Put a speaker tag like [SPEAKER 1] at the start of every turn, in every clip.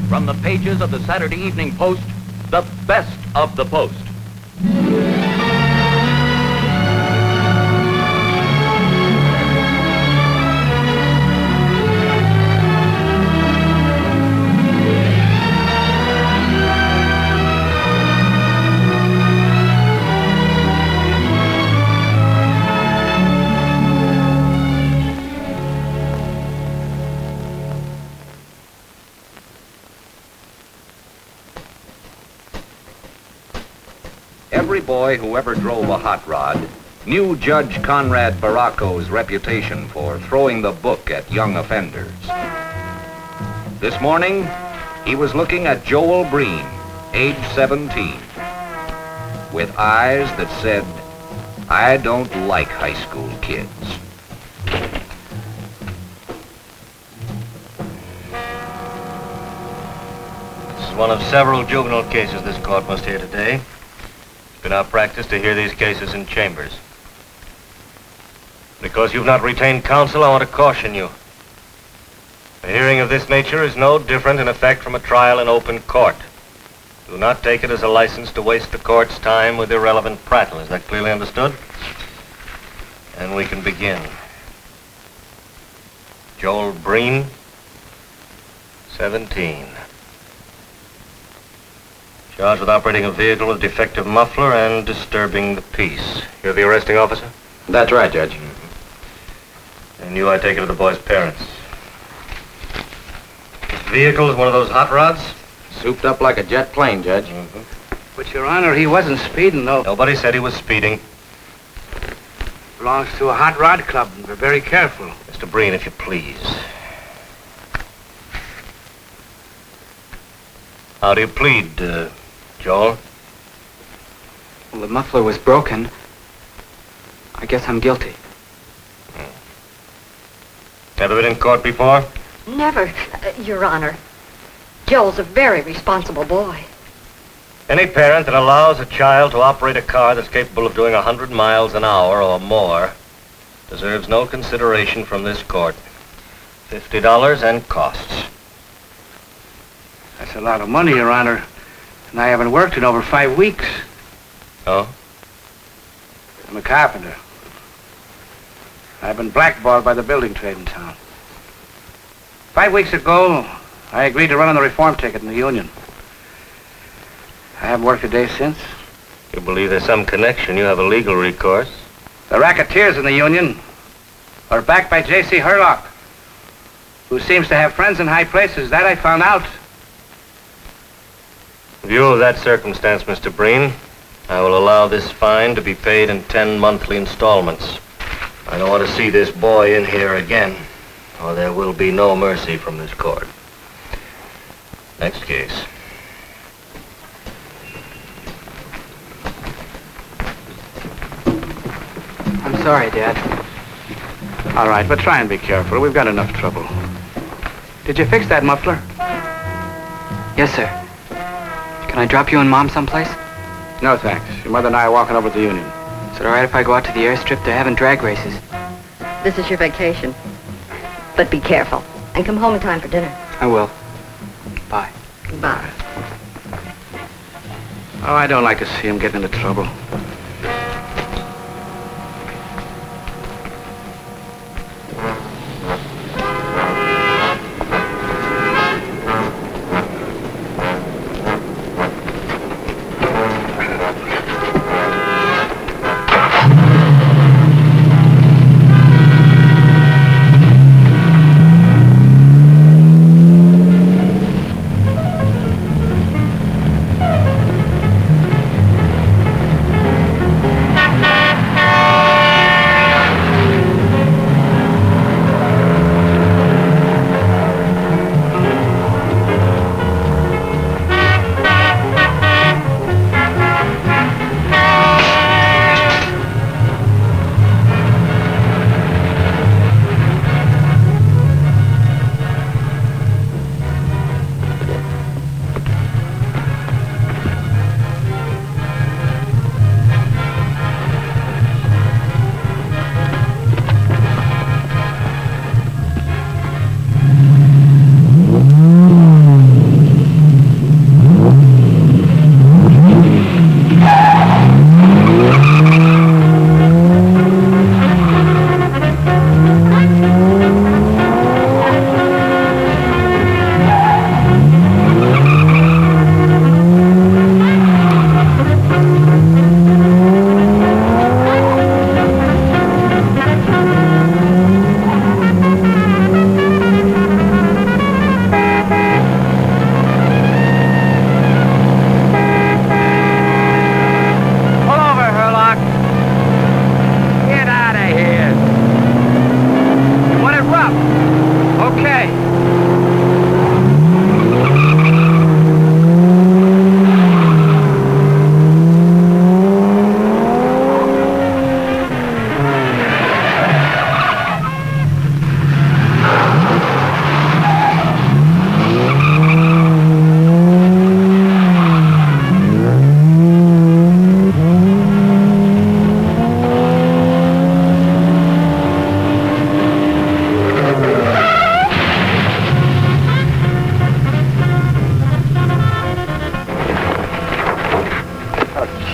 [SPEAKER 1] From the pages of the Saturday Evening Post, the best of the Post. Every boy who ever drove a hot rod knew Judge Conrad Baracco's reputation for throwing the book at young offenders. This morning, he was looking at Joel Breen, age 17, with eyes that said, "I don't like high school kids."
[SPEAKER 2] This is one of several juvenile cases this court must hear today. It's been our practice to hear these cases in chambers. Because you've not retained counsel, I want to caution you. A hearing of this nature is no different in effect from a trial in open court. Do not take it as a license to waste the court's time with irrelevant prattle. Is that clearly understood? And we can begin. Joel Breen, 17. Charged with operating a vehicle with defective muffler and disturbing the peace. You're the arresting officer?
[SPEAKER 3] That's right, Judge.
[SPEAKER 2] And you, I take it, are the boy's parents. This vehicle is one of those hot rods?
[SPEAKER 3] Souped up like a jet plane, Judge.
[SPEAKER 4] But, Your Honor, he wasn't speeding, though.
[SPEAKER 2] Nobody said he was speeding.
[SPEAKER 4] Belongs to a hot rod club, and we're very careful.
[SPEAKER 2] Mr. Breen, if you please. How do you plead, Joel?
[SPEAKER 5] Well, the muffler was broken. I guess I'm guilty.
[SPEAKER 2] Never been in court before?
[SPEAKER 6] Never, Your Honor. Joel's a very responsible boy.
[SPEAKER 2] Any parent that allows a child to operate a car that's capable of doing 100 miles an hour or more deserves no consideration from this court. $50 and costs.
[SPEAKER 4] That's a lot of money, Your Honor. And I haven't worked in over 5 weeks.
[SPEAKER 2] Oh?
[SPEAKER 4] I'm a carpenter. I've been blackballed by the building trade in town. 5 weeks ago, I agreed to run on the reform ticket in the union. I haven't worked a day since.
[SPEAKER 2] You believe there's some connection. You have a legal recourse.
[SPEAKER 4] The racketeers in the union are backed by J.C. Hurlock, who seems to have friends in high places. That I found out.
[SPEAKER 2] In view of that circumstance, Mr. Breen, I will allow this fine to be paid in 10 monthly installments. I don't want to see this boy in here again, or there will be no mercy from this court. Next case.
[SPEAKER 5] I'm sorry, Dad.
[SPEAKER 4] All right, but try and be careful. We've got enough trouble. Did you fix that muffler?
[SPEAKER 5] Yes, sir. Can I drop you and Mom someplace?
[SPEAKER 4] No, thanks. Your mother and I are walking over to the union.
[SPEAKER 5] Is it all right if I go out to the airstrip? They're having drag races.
[SPEAKER 6] This is your vacation. But be careful. And come home in time for dinner.
[SPEAKER 5] I will. Bye.
[SPEAKER 6] Bye.
[SPEAKER 4] Oh, I don't like to see him getting into trouble.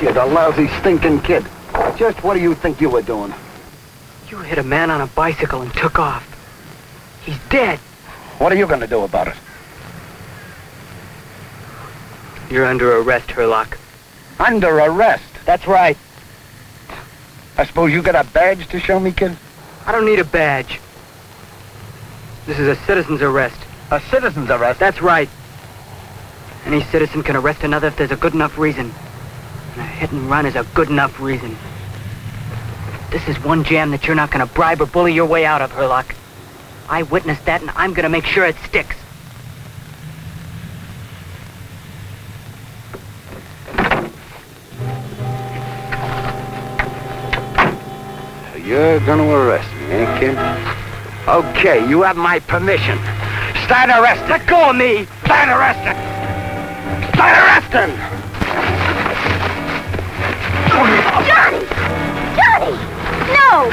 [SPEAKER 7] kid, a lousy, stinking kid. Just what do you think you were doing?
[SPEAKER 5] You hit a man on a bicycle and took off. He's dead.
[SPEAKER 7] What are you going to do about it?
[SPEAKER 5] You're under arrest, Herlock.
[SPEAKER 7] Under arrest?
[SPEAKER 5] That's right.
[SPEAKER 7] I suppose you got a badge to show me, kid?
[SPEAKER 5] I don't need a badge. This is a citizen's arrest.
[SPEAKER 7] A citizen's arrest?
[SPEAKER 5] That's right. Any citizen can arrest another if there's a good enough reason. And a hit and run is a good enough reason. This is one jam that you're not going to bribe or bully your way out of, Herlock. I witnessed that, and I'm going to make sure it sticks.
[SPEAKER 7] You're gonna arrest me, eh, kid? Okay, you have my permission. Start arresting.
[SPEAKER 5] Let go of me!
[SPEAKER 7] Start arresting! Start arresting!
[SPEAKER 8] Johnny! Johnny! No!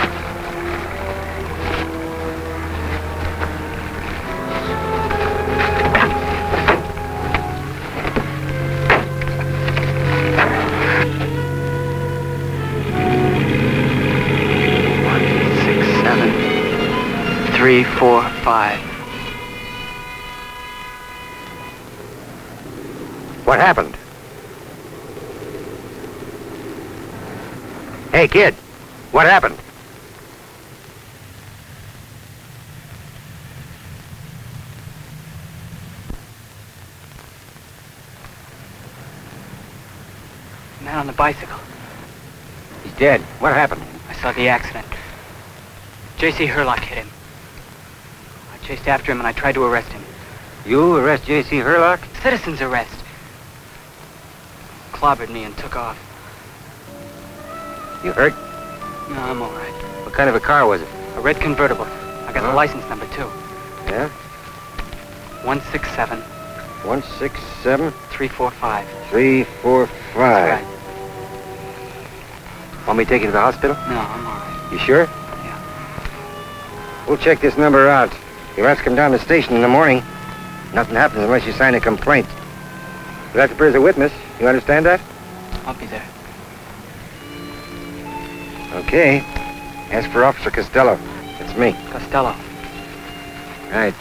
[SPEAKER 5] Three, four, five.
[SPEAKER 3] What happened? Hey, kid. What happened?
[SPEAKER 5] The man on the bicycle.
[SPEAKER 3] He's dead. What happened?
[SPEAKER 5] I saw the accident. J.C. Herlock hit him. I chased after him and I tried to arrest him.
[SPEAKER 3] You arrest J.C. Herlock?
[SPEAKER 5] Citizen's arrest. Clobbered me and took off.
[SPEAKER 3] You hurt?
[SPEAKER 5] No, I'm all right.
[SPEAKER 3] What kind of a car was it?
[SPEAKER 5] A red convertible. I got the license number, too.
[SPEAKER 3] Yeah?
[SPEAKER 5] 167
[SPEAKER 3] 167
[SPEAKER 5] 345.
[SPEAKER 3] 345.
[SPEAKER 5] That's right.
[SPEAKER 3] Want me to take you to the hospital?
[SPEAKER 5] No, I'm all right.
[SPEAKER 3] You sure?
[SPEAKER 5] Yeah.
[SPEAKER 3] We'll check this number out. You'll have to come down to the station in the morning. Nothing happens unless you sign a complaint. You'll have to appear as a witness. You understand that?
[SPEAKER 5] I'll be there.
[SPEAKER 3] Okay. Ask for Officer Costello. It's me.
[SPEAKER 5] Costello.
[SPEAKER 3] Right.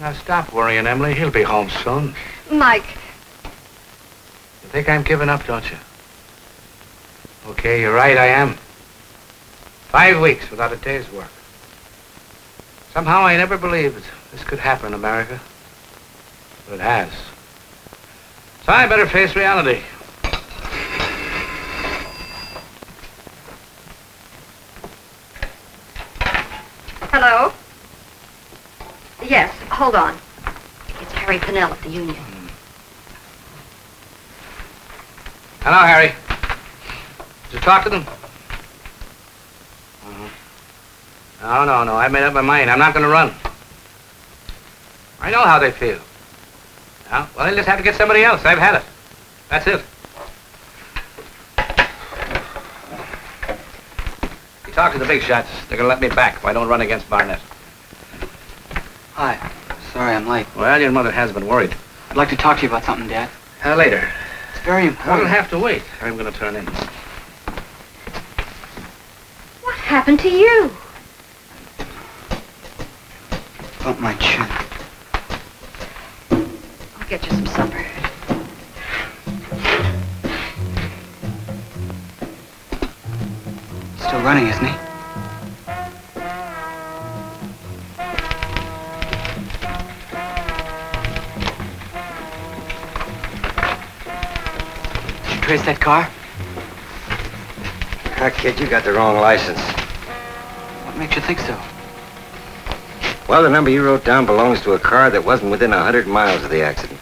[SPEAKER 4] Now stop worrying, Emily. He'll be home soon.
[SPEAKER 6] Mike,
[SPEAKER 4] You think I'm giving up, don't you? Okay, you're right, I am. 5 weeks without a day's work. Somehow I never believed this could happen in America. But it has. So I better face reality.
[SPEAKER 6] hello? Yes, hold on. It's Harry Pinnell at the Union.
[SPEAKER 4] Hello, Harry. Did you talk to them? No. I've made up my mind. I'm not going to run. I know how they feel. Well, they'll just have to get somebody else. I've had it. That's it. You talk to the big shots. They're going to let me back if I don't run against Barnett.
[SPEAKER 5] Hi. Sorry I'm late.
[SPEAKER 4] Well, your mother has been worried.
[SPEAKER 5] I'd like to talk to you about something, Dad.
[SPEAKER 4] Later.
[SPEAKER 5] It's very
[SPEAKER 4] I'll
[SPEAKER 5] important.
[SPEAKER 4] have to wait. I'm going to turn in.
[SPEAKER 6] What happened to you?
[SPEAKER 5] Bump my chin.
[SPEAKER 6] I'll get you some supper.
[SPEAKER 5] Still running, isn't he? Did you trace that car?
[SPEAKER 3] Kid, you got the wrong license.
[SPEAKER 5] What makes you think so?
[SPEAKER 3] Well, the number you wrote down belongs to a car that wasn't within 100 miles of the accident.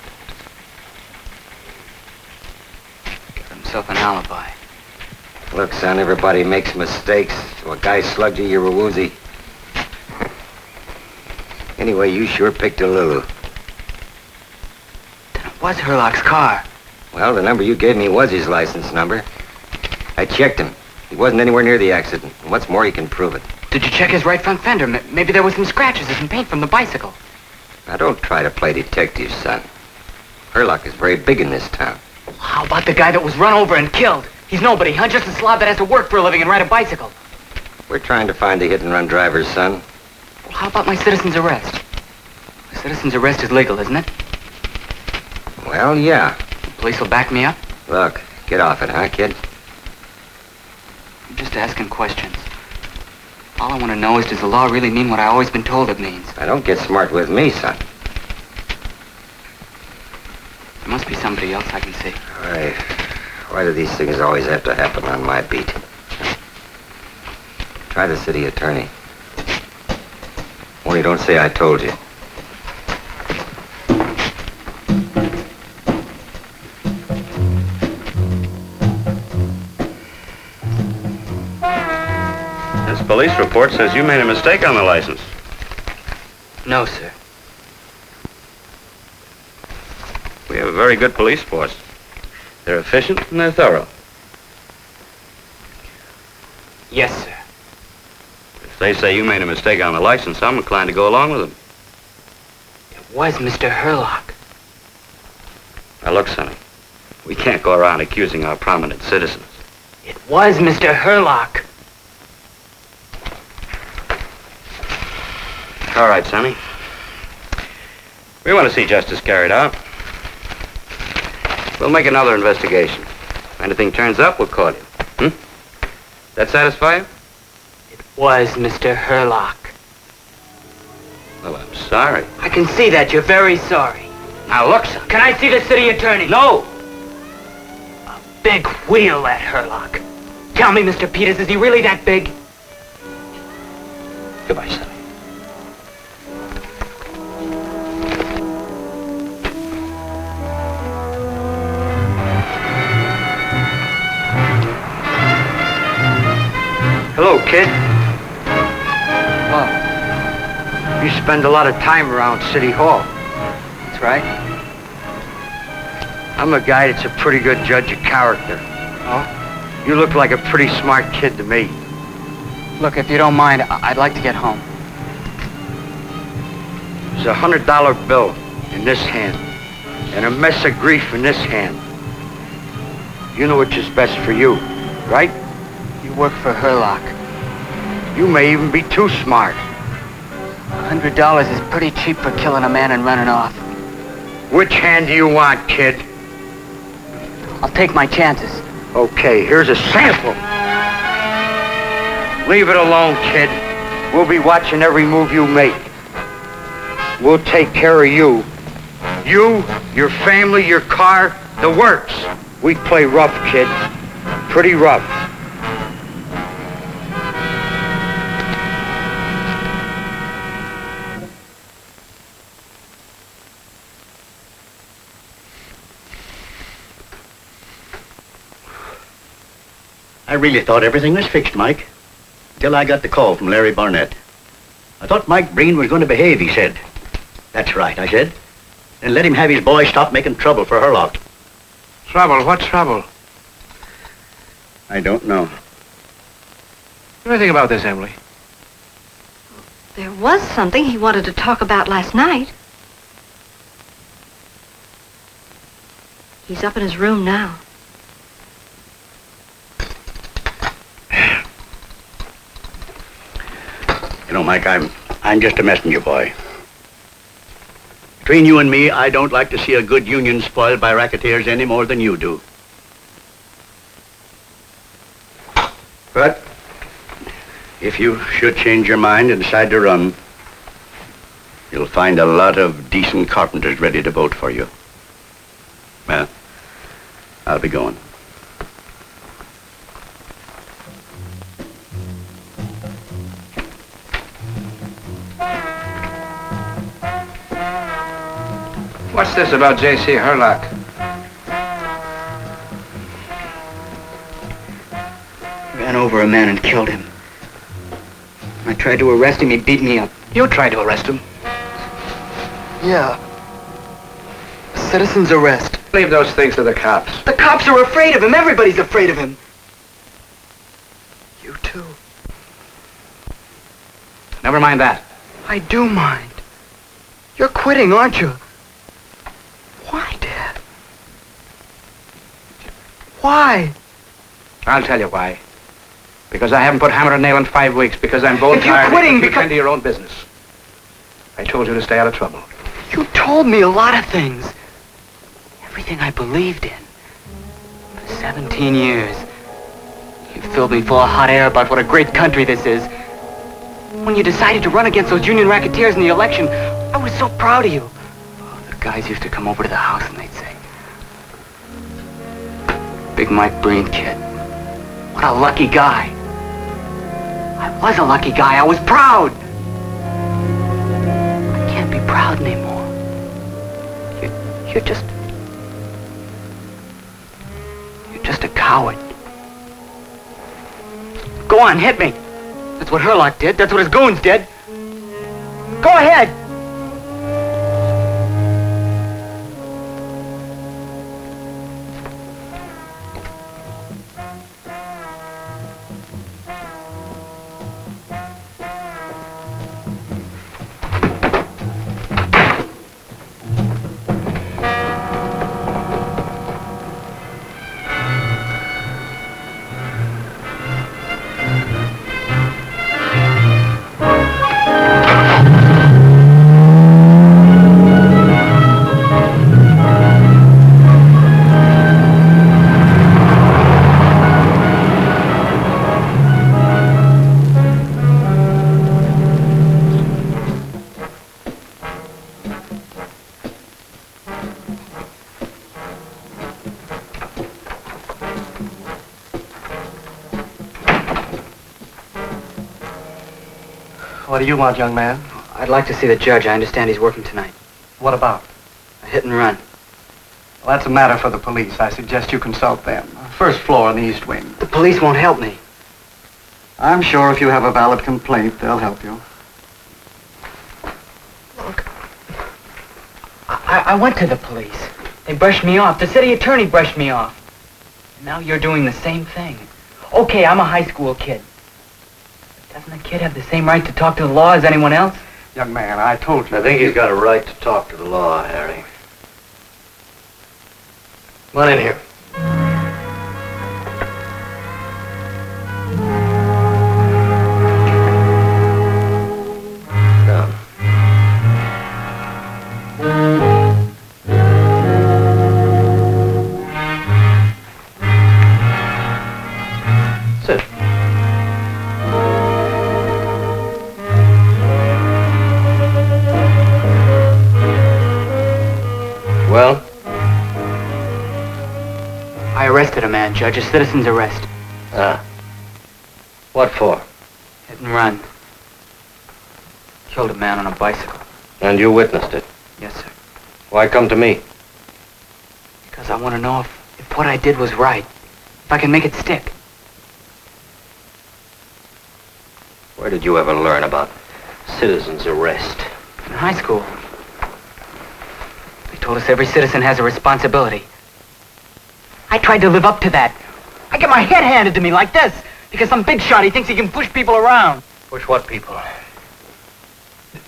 [SPEAKER 5] Got himself an alibi.
[SPEAKER 3] Look, son, everybody makes mistakes. So a guy slugged you, you're a woozy. Anyway, you sure picked a Lulu.
[SPEAKER 5] Then it was Herlock's car.
[SPEAKER 3] Well, the number you gave me was his license number. I checked him. He wasn't anywhere near the accident. And what's more, he can prove it.
[SPEAKER 5] Did you check his right front fender? Maybe there was some scratches or some paint from the bicycle.
[SPEAKER 3] Now, don't try to play detective, son. Herlock is very big in this town.
[SPEAKER 5] How about the guy that was run over and killed? He's nobody, huh? Just a slob that has to work for a living and ride a bicycle.
[SPEAKER 3] We're trying to find the hit-and-run drivers, son.
[SPEAKER 5] Well, how about my citizen's arrest? My citizen's arrest is legal, isn't it?
[SPEAKER 3] Well, yeah.
[SPEAKER 5] The police will back me up?
[SPEAKER 3] Look, get off it, huh, kid?
[SPEAKER 5] I'm just asking questions. All I want to know is, does the law really mean what I've always been told it means?
[SPEAKER 3] Now, don't get smart with me, son.
[SPEAKER 5] There must be somebody else I can see.
[SPEAKER 3] Why do these things always have to happen on my beat? Try the city attorney. Only don't say I told you.
[SPEAKER 9] This police report says you made a mistake on the license.
[SPEAKER 5] No, sir.
[SPEAKER 9] We have a very good police force. They're efficient and they're thorough.
[SPEAKER 5] Yes, sir.
[SPEAKER 9] If they say you made a mistake on the license, I'm inclined to go along with them.
[SPEAKER 5] It was Mr. Herlock.
[SPEAKER 9] Now look, Sonny, we can't go around accusing our prominent citizens.
[SPEAKER 5] It was Mr. Herlock.
[SPEAKER 9] All right, Sonny. We want to see justice carried out. We'll make another investigation. If anything turns up, we'll call you. That satisfy you?
[SPEAKER 5] It was Mr. Herlock.
[SPEAKER 9] Well, I'm sorry.
[SPEAKER 5] I can see that. You're very sorry.
[SPEAKER 9] Now look, son.
[SPEAKER 5] Can I see the city attorney?
[SPEAKER 9] No!
[SPEAKER 5] A big wheel, that Herlock. Tell me, Mr. Peters, is he really that big?
[SPEAKER 9] Goodbye, Sonny.
[SPEAKER 3] Hello, kid.
[SPEAKER 5] Oh,
[SPEAKER 3] You spend a lot of time around City Hall.
[SPEAKER 5] that's right.
[SPEAKER 3] I'm a guy that's a pretty good judge of character.
[SPEAKER 5] Oh?
[SPEAKER 3] You look like a pretty smart kid to me.
[SPEAKER 5] Look, if you don't mind, I'd like to get home.
[SPEAKER 3] There's a $100 bill in this hand and a mess of grief in this hand. You know which is best for you, right?
[SPEAKER 5] You work for Herlock.
[SPEAKER 3] You may even be too smart.
[SPEAKER 5] $100 is pretty cheap for killing a man and running off.
[SPEAKER 3] Which hand do you want, kid?
[SPEAKER 5] I'll take my chances.
[SPEAKER 3] Okay, here's a sample. Leave it alone, kid. We'll be watching every move you make. We'll take care of you. You, your family, your car, the works. We play rough, kid. Pretty rough.
[SPEAKER 10] I really thought everything was fixed, Mike, until I got the call from Larry Barnett. I thought Mike Breen was going to behave, he said. That's right, I said. And let him have his boy stop making trouble for Herlock.
[SPEAKER 4] Trouble? What trouble?
[SPEAKER 10] I don't know.
[SPEAKER 4] Anything about this, Emily?
[SPEAKER 6] There was something he wanted to talk about last night. He's up in his room now.
[SPEAKER 10] You know, Mike, I'm just a messenger boy. Between you and me, I don't like to see a good union spoiled by racketeers any more than you do. But if you should change your mind and decide to run, you'll find a lot of decent carpenters ready to vote for you. Well, I'll be going.
[SPEAKER 4] What's this about J.C. Herlock?
[SPEAKER 5] Ran over a man and killed him. I tried to arrest him, he beat me up.
[SPEAKER 4] You tried to arrest him.
[SPEAKER 5] Yeah. A citizen's arrest.
[SPEAKER 4] Leave those things to the cops.
[SPEAKER 5] The cops are afraid of him. Everybody's afraid of him. You too.
[SPEAKER 4] Never mind that.
[SPEAKER 5] I do mind. You're quitting, aren't you? Why, Dad? Why?
[SPEAKER 4] I'll tell you why. Because I haven't put hammer and nail in 5 weeks. Because I'm bone
[SPEAKER 5] If you're
[SPEAKER 4] tired.
[SPEAKER 5] quitting
[SPEAKER 4] Keep
[SPEAKER 5] because-
[SPEAKER 4] into your own business. I told you to stay out of trouble.
[SPEAKER 5] You told me a lot of things. Everything I believed in. For 17 years. You filled me full of hot air about what a great country this is. When you decided to run against those union racketeers in the election, I was so proud of you. Oh, the guys used to come over to the house and they'd say, Big Mike Breen kid. What a lucky guy. I was a lucky guy. I was proud. I can't be proud anymore. You're just a coward. Go on, hit me. That's what Herlock did. That's what his goons did. Go ahead.
[SPEAKER 11] What do you want, young man?
[SPEAKER 5] I'd like to see the judge. I understand he's working tonight.
[SPEAKER 11] What about?
[SPEAKER 5] A hit and run.
[SPEAKER 11] Well, that's a matter for the police. I suggest you consult them. First floor on the east wing.
[SPEAKER 5] The police won't help me.
[SPEAKER 11] I'm sure if you have a valid complaint, they'll help you.
[SPEAKER 5] Look, I went to the police. They brushed me off. The city attorney brushed me off. And now you're doing the same thing. Okay, I'm a high school kid. But doesn't a kid have the same right to talk to the law as anyone else?
[SPEAKER 11] Young man, I told you.
[SPEAKER 2] I think he's got a right to talk to the law, Harry. Come on in here. Down. Sit. Well?
[SPEAKER 5] I arrested a man, Judge. A citizen's arrest.
[SPEAKER 2] Ah. What for?
[SPEAKER 5] Hit and run. Killed a man on a bicycle.
[SPEAKER 2] And you witnessed it.
[SPEAKER 5] Yes, sir.
[SPEAKER 2] Why come to me?
[SPEAKER 5] Because I want to know if what I did was right. If I can make it stick.
[SPEAKER 2] Where did you ever learn about citizen's arrest?
[SPEAKER 5] In high school. They told us every citizen has a responsibility. I tried to live up to that. I get my head handed to me like this because some big shot, he thinks he can push people around.
[SPEAKER 2] Push what people?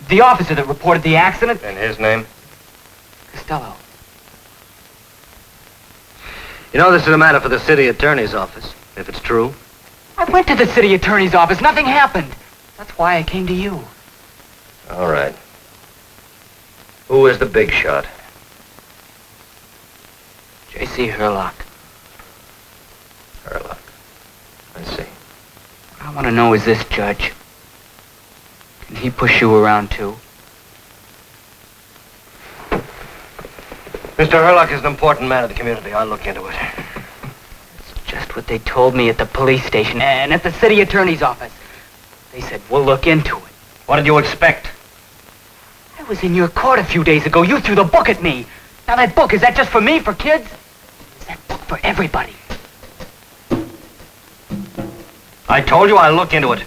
[SPEAKER 5] The officer that reported the accident.
[SPEAKER 2] And his name?
[SPEAKER 5] Costello.
[SPEAKER 2] You know, this is a matter for the city attorney's office, if it's true.
[SPEAKER 5] I went to the city attorney's office. Nothing happened. That's why I came to you.
[SPEAKER 2] All right. Who is the big shot?
[SPEAKER 5] J.C. Herlock.
[SPEAKER 2] Herlock. I see.
[SPEAKER 5] What I want to know is this, Judge. Can he push you around, too?
[SPEAKER 2] Mr. Herlock is an important man of the community. I'll look into it.
[SPEAKER 5] It's just what they told me at the police station and at the city attorney's office. They said, we'll look into it.
[SPEAKER 2] What did you expect?
[SPEAKER 5] I was in your court a few days ago. You threw the book at me. Now that book, is that just for me, for kids? Is that book for everybody?
[SPEAKER 2] I told you I'll look into it.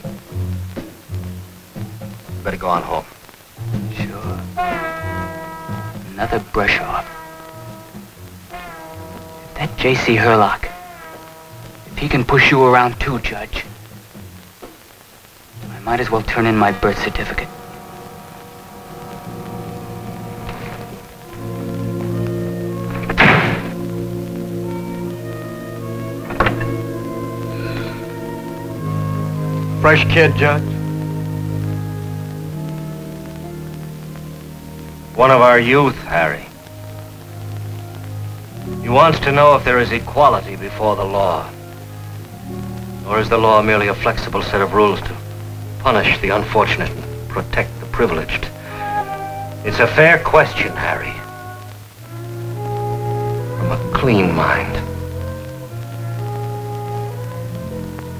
[SPEAKER 2] Better go on home.
[SPEAKER 5] Sure. Another brush off. That J.C. Herlock, if he can push you around too, Judge, I might as well turn in my birth certificate.
[SPEAKER 3] fresh kid, Judge?
[SPEAKER 2] One of our youth, Harry. He wants to know if there is equality before the law. Or is the law merely a flexible set of rules to punish the unfortunate and protect the privileged? It's a fair question, Harry. From a clean mind.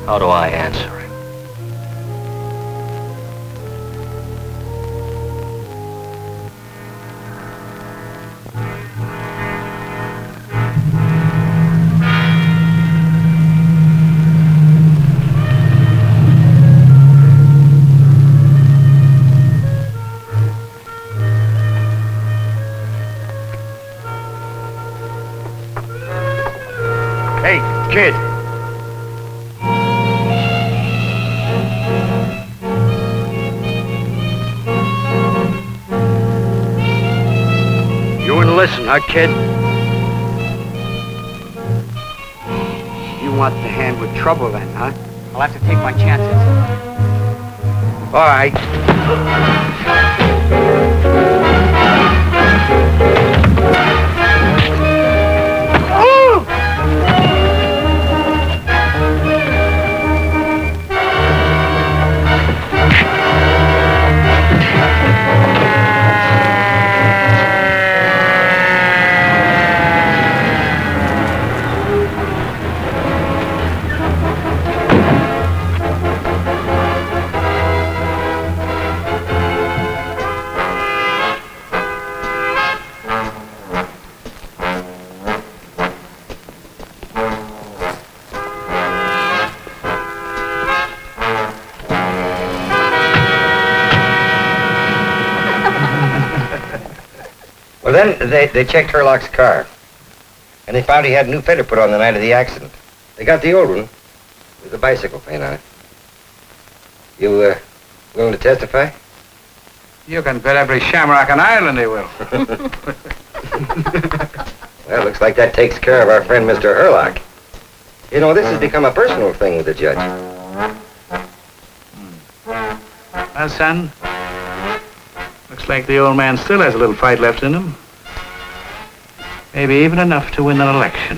[SPEAKER 2] How do I answer it?
[SPEAKER 3] Hey, kid. You wouldn't listen, huh, kid?
[SPEAKER 4] You want the hand with trouble then, huh? I'll have to take my chances.
[SPEAKER 3] All right.
[SPEAKER 9] Well, then they checked Herlock's car, and they found he had a new fender put on the night of the accident. They got the old one with the bicycle paint on it. You willing to testify?
[SPEAKER 4] You can bet every shamrock on Ireland he will.
[SPEAKER 9] Well, looks like that takes care of our friend Mr. Herlock. You know, this has become a personal thing with the judge.
[SPEAKER 4] Well, son, looks like the old man still has a little fight left in him. Maybe even enough to win an election.